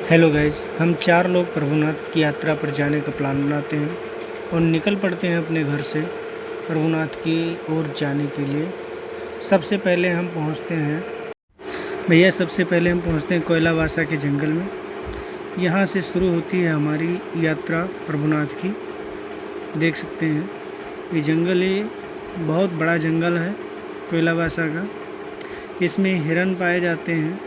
Hello guys, हम 4 लोग प्रभुनाथ की यात्रा पर जाने का प्लान बनाते हैं और निकल पड़ते हैं अपने घर से प्रभुनाथ की ओर जाने के लिए। सबसे पहले हम पहुंचते हैं कोयलावासा के जंगल में। यहाँ से शुरू होती है हमारी यात्रा प्रभुनाथ की। देख सकते हैं ये जंगल बहुत बड़ा जंगल है कोयलावासा का। इसमें हिरन पाए जाते हैं,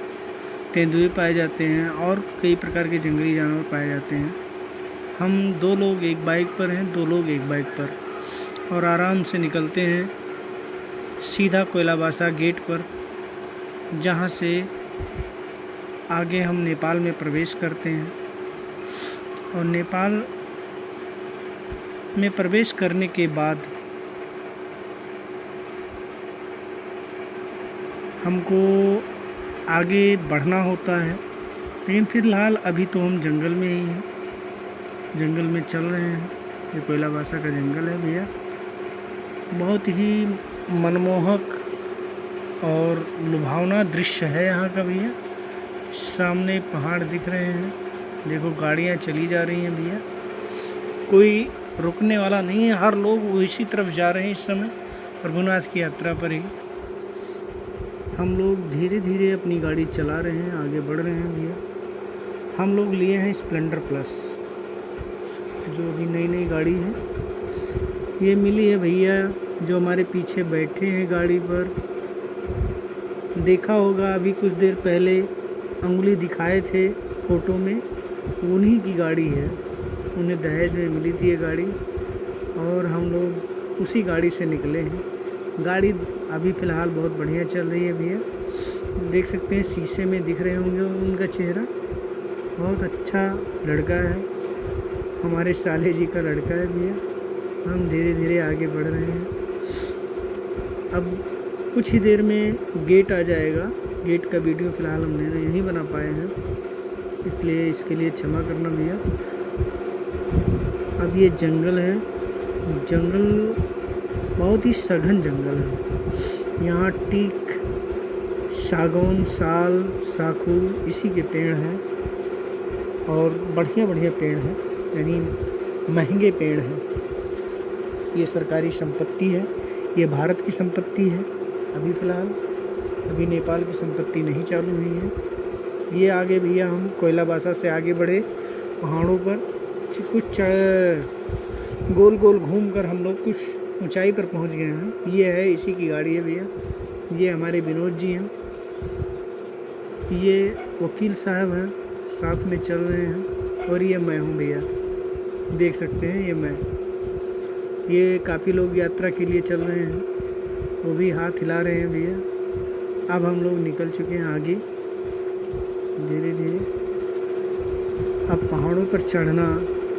तेंदुए पाए जाते हैं और कई प्रकार के जंगली जानवर पाए जाते हैं। हम 2 लोग एक बाइक पर हैं, 2 लोग एक बाइक पर, और आराम से निकलते हैं सीधा कोयलावासा गेट पर, जहाँ से आगे हम नेपाल में प्रवेश करते हैं। और नेपाल में प्रवेश करने के बाद हमको आगे बढ़ना होता है, लेकिन फ़िलहाल अभी तो हम जंगल में ही हैं, जंगल में चल रहे हैं। ये कोयलावासा का जंगल है भैया, बहुत ही मनमोहक और लुभावना दृश्य है यहाँ का भैया। सामने पहाड़ दिख रहे हैं, देखो गाड़ियाँ चली जा रही हैं भैया, कोई रुकने वाला नहीं है, हर लोग उसी तरफ जा रहे हैं इस समय प्रभुनाथ की यात्रा पर ही। हम लोग धीरे धीरे अपनी गाड़ी चला रहे हैं, आगे बढ़ रहे हैं भैया। हम लोग लिए हैं स्प्लेंडर प्लस, जो अभी नई गाड़ी है। ये मिली है भैया जो हमारे पीछे बैठे हैं गाड़ी पर। देखा होगा अभी कुछ देर पहले अंगुली दिखाए थे फ़ोटो में, उन्हीं की गाड़ी है। उन्हें दहेज में मिली थी ये गाड़ी और हम लोग उसी गाड़ी से निकले हैं। गाड़ी अभी फ़िलहाल बहुत बढ़िया चल रही है भैया। देख सकते हैं शीशे में दिख रहे होंगे उनका चेहरा। बहुत अच्छा लड़का है, हमारे साले जी का लड़का है भैया। हम धीरे धीरे आगे बढ़ रहे हैं। अब कुछ ही देर में गेट आ जाएगा। गेट का वीडियो फ़िलहाल हमने नहीं बना पाए हैं, इसलिए इसके लिए क्षमा करना भैया। अब ये जंगल है, जंगल बहुत ही सघन जंगल है। यहाँ टीक, सागौन, साल, साखू इसी के पेड़ हैं और बढ़िया पेड़ हैं, यानी महंगे पेड़ हैं। ये सरकारी संपत्ति है, ये भारत की संपत्ति है अभी फ़िलहाल। अभी नेपाल की संपत्ति नहीं चालू हुई है। ये आगे भैया हम कोयलावासा से आगे बढ़े, पहाड़ों पर कुछ गोल गोल घूम कर हम लोग कुछ ऊंचाई पर पहुंच गए हैं। ये है, इसी की गाड़ी है भैया। ये हमारे विनोद जी हैं, ये वकील साहब हैं, साथ में चल रहे हैं। और ये मैं हूँ भैया, देख सकते हैं ये मैं। ये काफ़ी लोग यात्रा के लिए चल रहे हैं, वो भी हाथ हिला रहे हैं भैया। अब हम लोग निकल चुके हैं आगे धीरे धीरे। अब पहाड़ों पर चढ़ना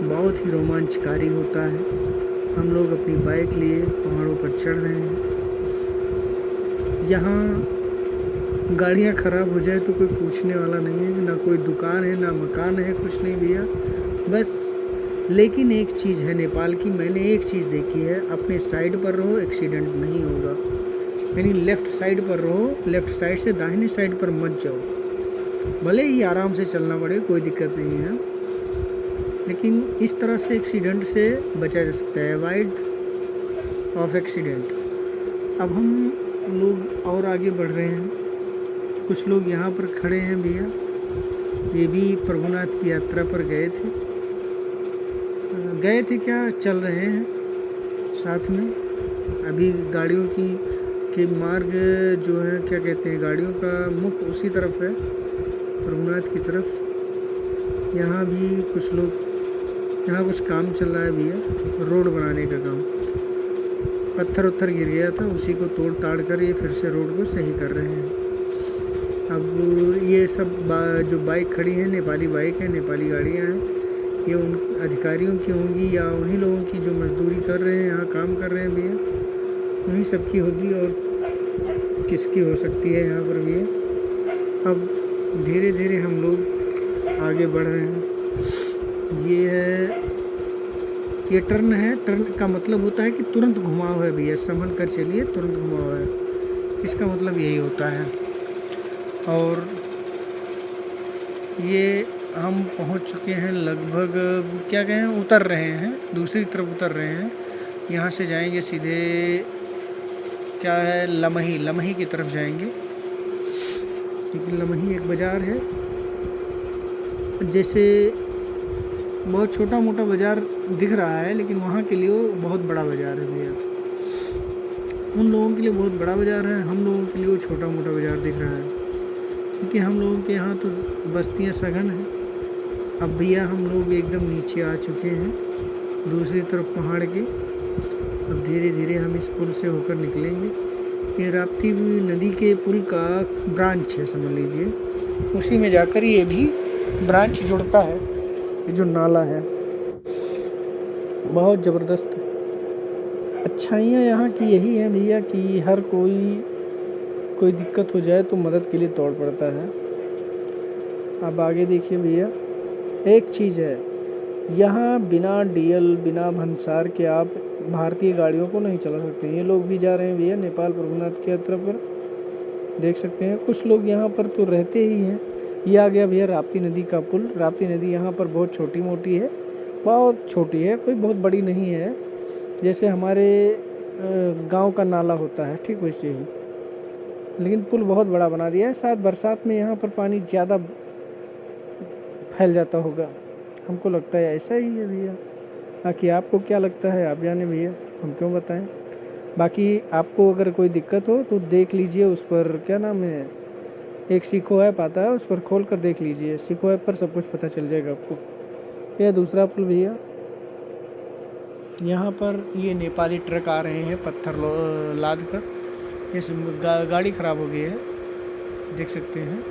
बहुत ही रोमांचकारी होता है। हम लोग अपनी बाइक लिए पहाड़ों पर चढ़ रहे हैं। यहाँ गाड़ियाँ ख़राब हो जाए तो कोई पूछने वाला नहीं है, ना कोई दुकान है ना मकान है, कुछ नहीं भैया बस। लेकिन एक चीज़ है नेपाल की, मैंने एक चीज़ देखी है, अपने साइड पर रहो एक्सीडेंट नहीं होगा। यानी लेफ़्ट साइड पर रहो, लेफ़्ट साइड से दाहिने साइड पर मत जाओ। भले ही आराम से चलना पड़े, कोई दिक्कत नहीं है, लेकिन इस तरह से एक्सीडेंट से बचा जा सकता है, अवॉइड ऑफ एक्सीडेंट। अब हम लोग और आगे बढ़ रहे हैं। कुछ लोग यहाँ पर खड़े हैं भैया, ये भी प्रभुनाथ की यात्रा पर गए थे क्या, चल रहे हैं साथ में। अभी गाड़ियों के मार्ग जो है, क्या कहते हैं, गाड़ियों का मुख उसी तरफ है, प्रभुनाथ की तरफ। यहाँ भी कुछ लोग, यहाँ कुछ काम चल रहा है भैया, रोड बनाने का काम। पत्थर गिर गया था, उसी को तोड़ ताड़ कर ये फिर से रोड को सही कर रहे हैं। अब ये सब जो बाइक खड़ी है, नेपाली बाइक है, नेपाली गाड़ियाँ हैं। ये उन अधिकारियों की होंगी या उन्हीं लोगों की जो मजदूरी कर रहे हैं, यहाँ काम कर रहे हैं भैया, उन्हीं सब की होगी, और किसकी हो सकती है यहाँ पर भैया। अब धीरे धीरे हम लोग आगे बढ़ रहे हैं। ये टर्न है, टर्न का मतलब होता है कि तुरंत घुमाव है भैया, संभल कर चलिए, तुरंत घुमाव है, इसका मतलब यही होता है। और ये हम पहुंच चुके हैं लगभग, क्या कहें, उतर रहे हैं, दूसरी तरफ उतर रहे हैं। यहाँ से जाएंगे सीधे, क्या है, लमही की तरफ जाएंगे, क्योंकि लमही एक बाज़ार है। जैसे बहुत छोटा मोटा बाज़ार दिख रहा है, लेकिन वहाँ के लिए वो बहुत बड़ा बाज़ार है भैया। उन लोगों के लिए बहुत बड़ा बाज़ार है, हम लोगों के लिए वो छोटा मोटा बाज़ार दिख रहा है, क्योंकि हम लोगों के यहाँ तो बस्तियाँ सघन हैं। अब भैया हम लोग एकदम नीचे आ चुके हैं, दूसरी तरफ पहाड़ के। अब धीरे धीरे हम इस पुल से होकर निकलेंगे। ये राप्ती नदी के पुल का ब्रांच है, समझ लीजिए, उसी में जाकर ये भी ब्रांच जुड़ता है। ये जो नाला है बहुत ज़बरदस्त। अच्छाइयाँ यहाँ की यही है भैया कि हर कोई दिक्कत हो जाए तो मदद के लिए दौड़ पड़ता है। अब आगे देखिए भैया, एक चीज़ है, यहाँ बिना डीएल बिना भंसार के आप भारतीय गाड़ियों को नहीं चला सकते। ये लोग भी जा रहे हैं भैया नेपाल प्रभुनाथ की यात्रा पर, देख सकते हैं। कुछ लोग यहाँ पर तो रहते ही हैं। ये आ गया भैया राप्ती नदी का पुल। राप्ती नदी यहाँ पर बहुत छोटी मोटी है, बहुत छोटी है, कोई बहुत बड़ी नहीं है। जैसे हमारे गांव का नाला होता है, ठीक वैसे ही, लेकिन पुल बहुत बड़ा बना दिया है। शायद बरसात में यहाँ पर पानी ज़्यादा फैल जाता होगा, हमको लगता है ऐसा ही है भैया। बाकी आपको क्या लगता है आप जाने भैया, हम क्यों बताएं। बाकी आपको अगर कोई दिक्कत हो तो देख लीजिए, उस पर क्या नाम है, एक सीखो ऐप आता है, उस पर खोल कर देख लीजिए। सीखो ऐप पर सब कुछ पता चल जाएगा आपको। यह दूसरा पुल भैया, यहाँ पर ये नेपाली ट्रक आ रहे हैं पत्थर लाद कर। इस गाड़ी ख़राब हो गई है, देख सकते हैं।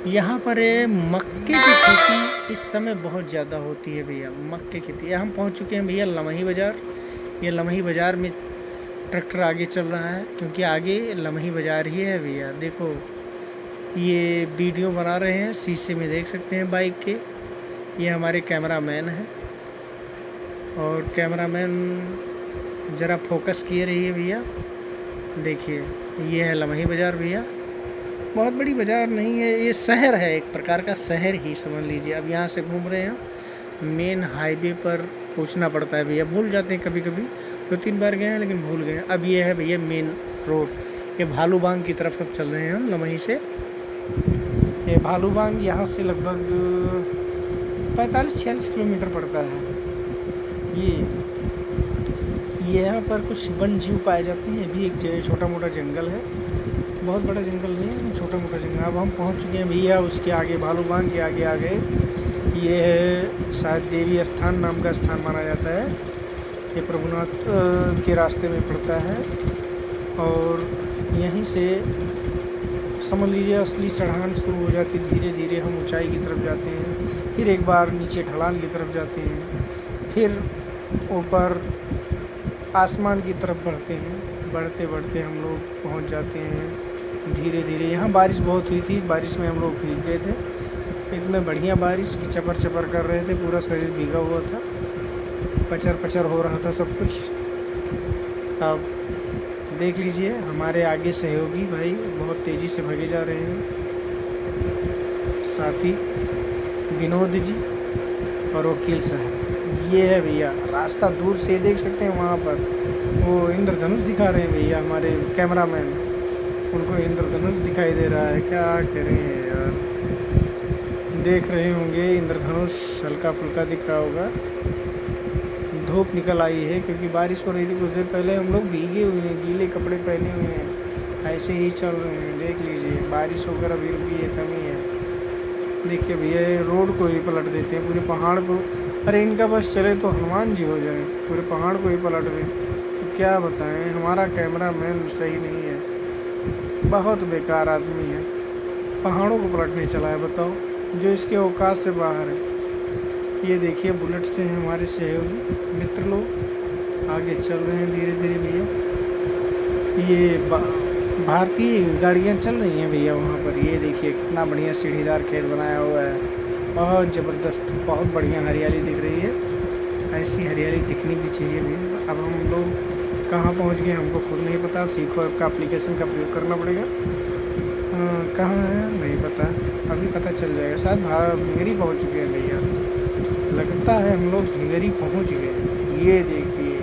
यहाँ पर मक्के की खेती इस समय बहुत ज़्यादा होती है भैया, मक्के की खेती। हम पहुँच चुके हैं भैया लमही बाज़ार। ये लमही बाज़ार में ट्रैक्टर आगे चल रहा है, क्योंकि आगे लमही बाज़ार ही है भैया। देखो ये वीडियो बना रहे हैं, शीशे में देख सकते हैं बाइक के। ये हमारे कैमरामैन हैं, और कैमरामैन ज़रा फोकस किए रहिए भैया। देखिए ये है लमही बाज़ार भैया, बहुत बड़ी बाज़ार नहीं है, ये शहर है, एक प्रकार का शहर ही समझ लीजिए। अब यहाँ से घूम रहे हैं, मेन हाईवे पर पहुँचना पड़ता है भैया, भूल जाते हैं कभी कभी। 2-3 बार गए हैं लेकिन भूल गए। अब ये है भैया मेन रोड, ये भालूबांग की तरफ अब चल रहे हैं हम लमही से। ये भालूबांग यहाँ से लगभग 45-46 किलोमीटर पड़ता है। ये यहाँ पर कुछ वन जीव पाए जाते हैं, भी एक छोटा मोटा जंगल है, बहुत बड़ा जंगल नहीं है, छोटा मोटा जंगल। अब हम पहुँच चुके हैं भैया उसके आगे, भालूबांग के आगे आ गए। ये है शायद देवी स्थान नाम का स्थान माना जाता है, ये प्रभुनाथ के रास्ते में पड़ता है। और यहीं से समझ लीजिए असली चढ़ान शुरू हो जाती। धीरे धीरे हम ऊंचाई की तरफ जाते हैं, फिर एक बार नीचे ढलान की तरफ जाते हैं, फिर ऊपर आसमान की तरफ बढ़ते हैं। बढ़ते बढ़ते हम लोग पहुंच जाते हैं धीरे धीरे। यहाँ बारिश बहुत हुई थी, बारिश में हम लोग भीग गए थे, इतना बढ़िया बारिश कि चपर चपर कर रहे थे, पूरा शरीर भीगा हुआ था, पचर पचर हो रहा था सब कुछ। अब देख लीजिए हमारे आगे सहयोगी भाई बहुत तेज़ी से भागे जा रहे हैं, साथी विनोद जी और वकील साहब। ये है भैया रास्ता, दूर से देख सकते हैं, वहाँ पर वो इंद्रधनुष दिखा रहे हैं भैया हमारे कैमरामैन, उनको इंद्रधनुष दिखाई दे रहा है। क्या करें यार, देख रहे होंगे इंद्रधनुष हल्का फुल्का दिख रहा होगा। धूप निकल आई है क्योंकि बारिश हो रही थी कुछ देर पहले, हम लोग भीगे हुए हैं, गीले कपड़े पहने हुए हैं, ऐसे ही चल रहे हैं। देख लीजिए बारिश होकर अभी रुकी है, कमी है। देखिए भैया रोड को ही पलट देते हैं, पूरे पहाड़ को। अरे इनका बस चले तो हनुमान जी हो जाए, पूरे पहाड़ को ही पलट दें। तो क्या बताएं, हमारा कैमरामैन सही नहीं है, बहुत बेकार आदमी है, पहाड़ों को पलटने चला है, बताओ, जो इसके औकात से बाहर है। ये देखिए बुलेट से हैं हमारे सहयोगी मित्र लोग, आगे चल रहे हैं धीरे धीरे भैया। ये भारतीय गाड़ियाँ चल रही हैं भैया वहाँ पर। ये देखिए कितना बढ़िया सीढ़ीदार खेत बनाया हुआ है, बहुत ज़बरदस्त, बहुत बढ़िया हरियाली दिख रही है। ऐसी हरियाली दिखनी भी चाहिए भैया। अब हम लोग कहाँ पहुँच गए हमको खुद नहीं पता, सीखो ऐप का एप्लीकेशन का प्रयोग करना पड़ेगा। कहाँ है नहीं पता, अभी पता चल जाएगा। शायद भिंगरी पहुँच चुके हैं भैया, लगता है हम लोग भिंगरी पहुँच गए। ये देखिए,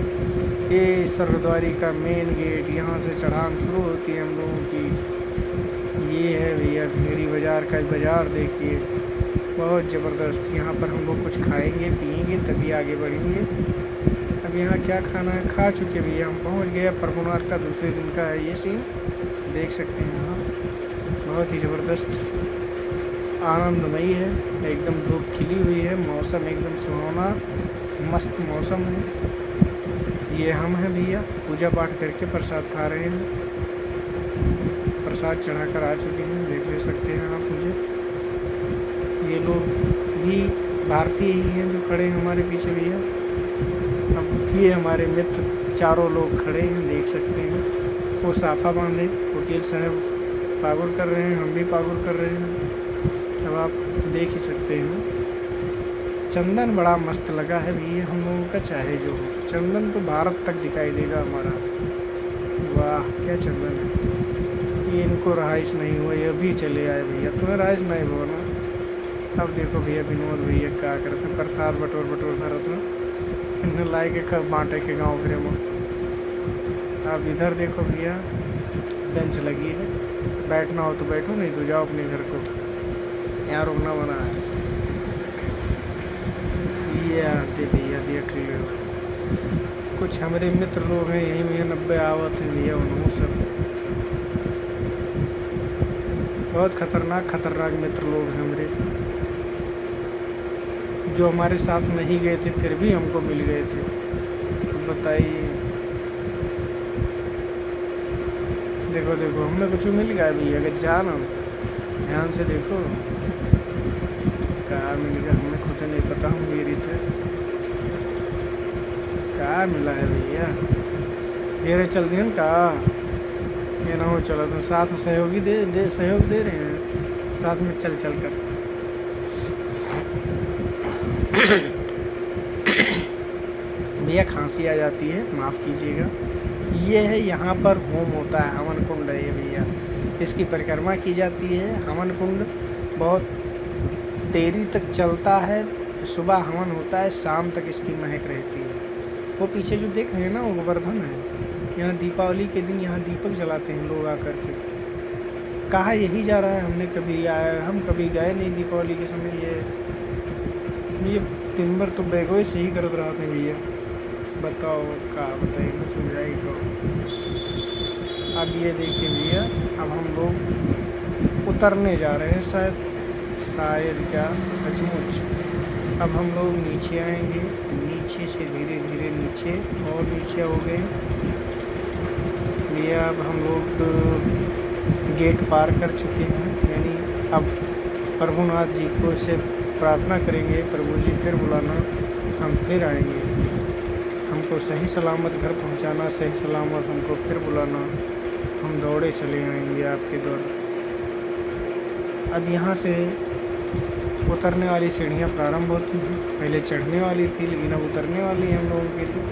ये सरद्वारी का मेन गेट, यहाँ से चढ़ान शुरू होती है हम लोगों की। ये है भैया भिंगरी बाज़ार का बाज़ार, देखिए बहुत ज़बरदस्त। यहाँ पर हम लोग कुछ खाएंगे पिएंगे तभी आगे बढ़ेंगे। अब यहाँ क्या खाना है, खा चुके भैया, हम पहुँच गए। प्रभुनाथ का दूसरे दिन का है ये सीन, देख सकते हैं आप। बहुत ही ज़बरदस्त आनंदमयी है, एकदम धूप खिली हुई है, मौसम एकदम सुहावना मस्त मौसम है। ये हम हैं भैया, पूजा पाठ करके प्रसाद खा रहे हैं। प्रसाद चढ़ाकर आ चुके हैं, देख ले सकते हैं आप मुझे। ये लोग भी भारतीय ही हैं जो खड़े हैं हमारे पीछे भैया। अब ये हमारे मित्र चारों लोग खड़े हैं, देख सकते हैं। वो साफा बांधे वकील साहब पागुर कर रहे हैं, हम भी पागुर कर रहे हैं। अब आप देख ही सकते हैं। चंदन बड़ा मस्त लगा है भैया हम लोगों का, चाहे जो हो चंदन तो भारत तक दिखाई देगा हमारा। वाह क्या चंदन है। ये इनको रहाइश नहीं हुआ, ये अभी चले आए भैया, तुम्हें रहाइश नहीं हुआ ना। अब देखो भैया विनोद भैया क्या करते हैं, प्रसाद बटोर धरत में इन्हें लाए के कब बांटे के गाँव फिर में। अब इधर देखो भैया बेंच लगी है, बैठना हो तो बैठो, नहीं तो जाओ अपने घर को, यहाँ रुकना मना है। ये आते भैया देख लो, कुछ हमारे मित्र लोग हैं यहीं भैया 90 आवत हैं भैया, उन्होंने सब बहुत खतरनाक मित्र लोग हैं हमारे, जो हमारे साथ नहीं गए थे फिर भी हमको मिल गए थे। तो बताइए, देखो देखो हमें कुछ मिल गया भी, अगर जाना ध्यान से देखो क्या मिल गया, हमें खुद नहीं पता, हम गिरी थे क्या मिला है भैया। घेरे चल दिए का ये ना हो, चलो तो साथ सहयोगी सहयोग दे रहे हैं, साथ में चल कर। भैया खांसी आ जाती है, माफ़ कीजिएगा। ये है यहाँ पर होम होता है, हवन कुंड है ये भैया, इसकी परिक्रमा की जाती है। हवन कुंड बहुत देरी तक चलता है, सुबह हवन होता है, शाम तक इसकी महक रहती है। वो पीछे जो देख रहे हैं ना वो गोवर्धन है, यहाँ दीपावली के दिन यहाँ दीपक जलाते हैं लोग आकर के। कहा यही जा रहा है, हमने कभी आया, हम कभी गए नहीं दीपावली के समय। ये दिन भर तो बैगों से ही करत रहा था भैया, बताओ क्या बताइए, मैं समझाई तो। अब ये देखिए भैया, अब हम लोग उतरने जा रहे हैं, शायद क्या सचमुच। अब हम लोग नीचे आएंगे, नीचे से धीरे धीरे नीचे और नीचे हो गए भैया। अब हम लोग गेट पार कर चुके हैं, यानी अब प्रभुनाथ जी को से प्रार्थना करेंगे, प्रभु जी फिर बुलाना, हम फिर आएंगे, हमको सही सलामत घर पहुंचाना, सही सलामत हमको फिर बुलाना, हम दौड़े चले आएंगे आपके द्वारा। अब यहाँ से उतरने वाली सीढ़ियाँ प्रारंभ होती हैं, पहले चढ़ने वाली थी लेकिन अब उतरने वाली है हम लोगों के लिए,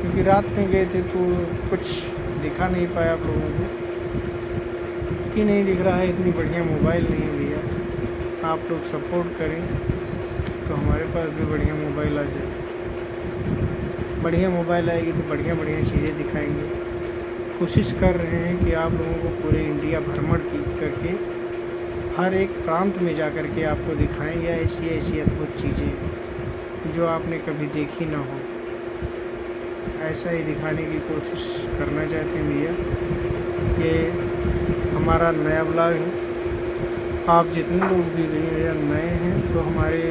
क्योंकि रात में गए थे तो कुछ दिखा नहीं पाया आप लोगों को, कि नहीं दिख रहा है, इतनी बढ़िया मोबाइल नहीं है भैया। आप लोग सपोर्ट करें तो हमारे पास भी बढ़िया मोबाइल आ जाए, बढ़िया मोबाइल आएगी तो बढ़िया चीज़ें दिखाएंगे। कोशिश कर रहे हैं कि आप लोगों को पूरे इंडिया भ्रमण करके हर एक प्रांत में जा कर के आपको दिखाएंगे ऐसी अद्भुत चीज़ें जो आपने कभी देखी ना हो, ऐसा ही दिखाने की कोशिश करना चाहते हैं भैया। ये हमारा नया ब्लॉग है, आप जितने लोग भी भैया नए हैं तो हमारे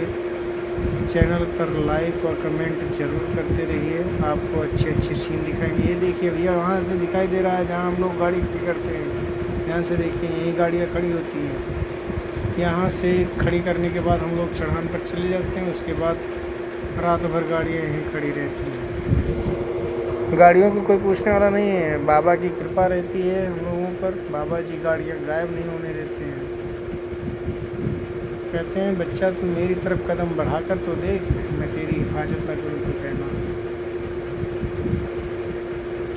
चैनल पर लाइक और कमेंट ज़रूर करते रहिए, आपको अच्छे सीन दिखाएंगे। ये देखिए भैया वहाँ से दिखाई दे रहा है जहाँ हम लोग गाड़ी खड़ी करते हैं, ध्यान से देखिए यही गाड़ियाँ खड़ी होती हैं। यहाँ से खड़ी करने के बाद हम लोग चढ़ान पर चले जाते हैं, उसके बाद रात भर गाड़ियाँ यहीं खड़ी रहती हैं। गाड़ियों को कोई पूछने वाला नहीं है, बाबा की कृपा रहती है हम लोगों पर, बाबा जी गाड़ियाँ गायब नहीं होने देते हैं। कहते हैं बच्चा तू मेरी तरफ कदम बढ़ाकर तो देख, मैं तेरी हिफाजत ना करूँ तो कहना।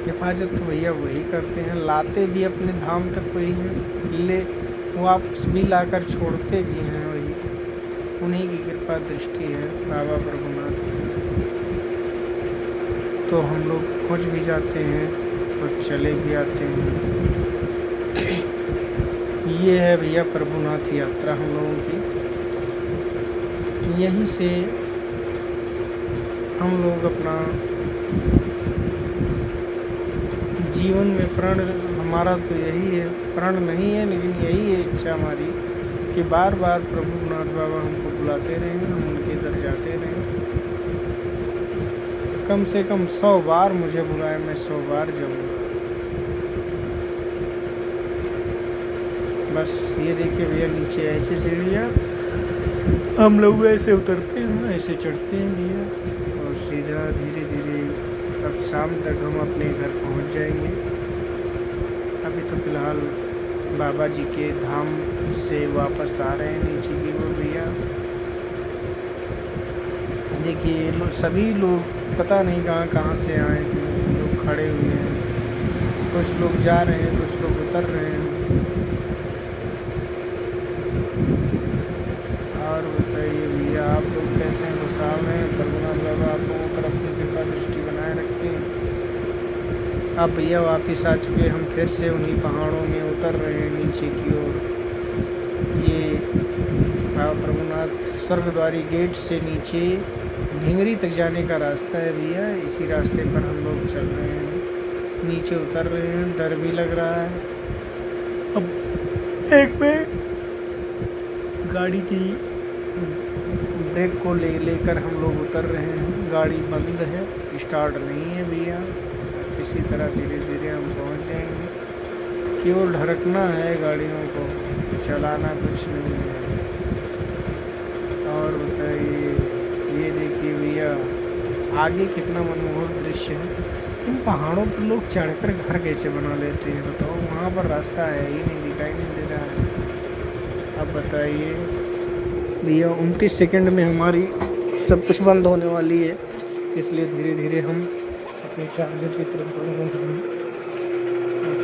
हिफाजत तो भैया वही करते हैं, लाते भी अपने धाम तक वही हैं, ले वापस भी लाकर छोड़ते भी हैं, वही उन्हीं की कृपा दृष्टि है बाबा प्रभुनाथ की। तो हम लोग पहुँच भी जाते हैं और चले भी आते हैं। ये है भैया प्रभुनाथ यात्रा हम लोगों की। यहीं से हम लोग अपना जीवन में प्रण, हमारा तो यही है, प्रण नहीं है लेकिन यही है इच्छा हमारी कि बार बार प्रभुनाथ बाबा हमको बुलाते रहें, हम उनके दर जाते रहें। कम से कम 100 बार मुझे बुलाए, मैं 100 बार जाऊँगा। बस ये देखिए भैया, नीचे ऐसे सीढ़ियाँ, हम लोग ऐसे उतरते हैं, ऐसे चढ़ते हैं भैया, और सीधा धीरे धीरे अब शाम तक हम अपने घर पहुंच जाएंगे। अभी तो फ़िलहाल बाबा जी के धाम से वापस आ रहे हैं नीचे की ओर भैया। देखिए सभी लोग पता नहीं कहाँ कहाँ से आए हैं, लोग खड़े हुए हैं, कुछ लोग जा रहे हैं, कुछ लोग उतर रहे हैं। और बताइए भैया, आप लोग कैसे हैं? खुशहाल हैं? प्रभुनाथ बाबा आप लोगों पर अपनी कृपा दृष्टि बनाए रखें। अब भैया वापस आ चुके, हम फिर से उन्हीं पहाड़ों में उतर रहे हैं नीचे की ओर। ये बाबा प्रभुनाथ स्वर्गद्वारी गेट से नीचे ढिंगरी तक जाने का रास्ता है भैया, इसी रास्ते पर हम लोग चल रहे हैं, नीचे उतर रहे हैं। डर भी लग रहा है। अब एक पे गाड़ी की ब्रेक को लेकर हम लोग उतर रहे हैं। गाड़ी बंद है, स्टार्ट नहीं है भैया। किसी तरह धीरे धीरे हम पहुंच जाएंगे। केवल ढरकना है गाड़ियों को, चलाना कुछ नहीं है। और बताइए, ये देखिए भैया आगे कितना मनमोहक दृश्य है। इन पहाड़ों पर लोग चढ़कर घर कैसे बना लेते हैं बताओ? वहाँ पर रास्ता है ही नहीं, दिखाई नहीं दे रहा है। अब बताइए भैया, 29 सेकंड में हमारी सब कुछ बंद होने वाली है, इसलिए धीरे धीरे हम अपने चार्जर की तरफ बढ़ रहे हैं।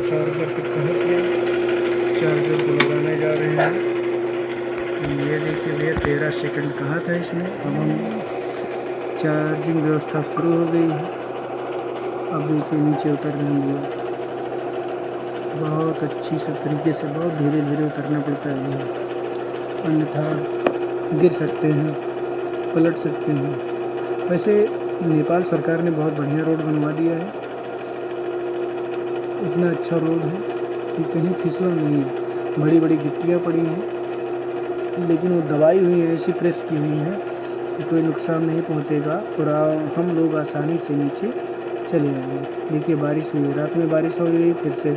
चार्जर तक पहुँच गए, चार्जर को लगाने जा रहे हैं। ये देखिए भैया 13 सेकंड कहा था इसमें, अब हम चार्जिंग व्यवस्था शुरू हो गई है। अब देखिए नीचे उतर रहे हैं, बहुत अच्छी से तरीके से बहुत धीरे धीरे उतरना पड़ता है, अन्यथा गिर सकते हैं, पलट सकते हैं। वैसे नेपाल सरकार ने बहुत बढ़िया रोड बनवा दिया है, इतना अच्छा रोड है कि कहीं फिसलन नहीं है। बड़ी बड़ी गिट्टियाँ पड़ी हैं लेकिन वो दबाई हुई है, ऐसी प्रेस की हुई है कि कोई नुकसान नहीं पहुंचेगा और हम लोग आसानी से नीचे चले जाएंगे। देखिए बारिश हुई है, रात में बारिश हो गई फिर से।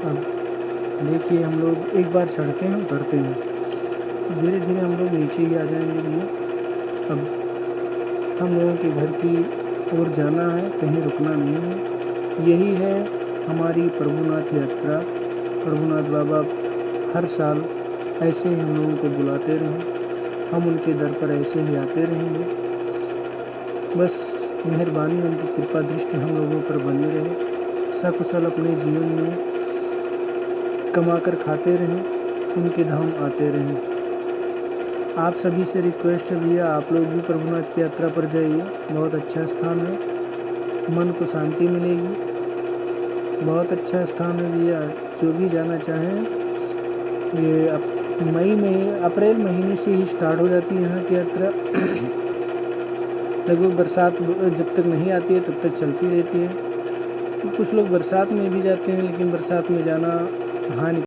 अब देखिए हम लोग एक बार चढ़ते हैं, उतरते हैं, धीरे धीरे हम लोग नीचे ही आ जाएंगे भैया। अब हम लोगों के घर की ओर जाना है, कहीं रुकना नहीं है। यही है हमारी प्रभुनाथ यात्रा। प्रभुनाथ बाबा हर साल ऐसे ही हम लोगों को बुलाते रहें, हम उनके दर पर ऐसे ही आते रहेंगे। बस मेहरबानी, उनकी कृपा दृष्टि हम लोगों पर बनी रहे, सकुशल अपने जीवन में कमा कर खाते रहें, उनके धाम आते रहें। आप सभी से रिक्वेस्ट है भैया, आप लोग भी प्रभुनाथ की यात्रा पर जाइए, बहुत अच्छा स्थान है, मन को शांति मिलेगी। बहुत अच्छा स्थान है भैया, जो भी जाना चाहें। ये मई में, अप्रैल महीने से ही स्टार्ट हो जाती है यहाँ की यात्रा। लगभग बरसात जब तक नहीं आती है तब तक चलती रहती है। कुछ लोग बरसात में भी जाते हैं, लेकिन बरसात में जाना हानि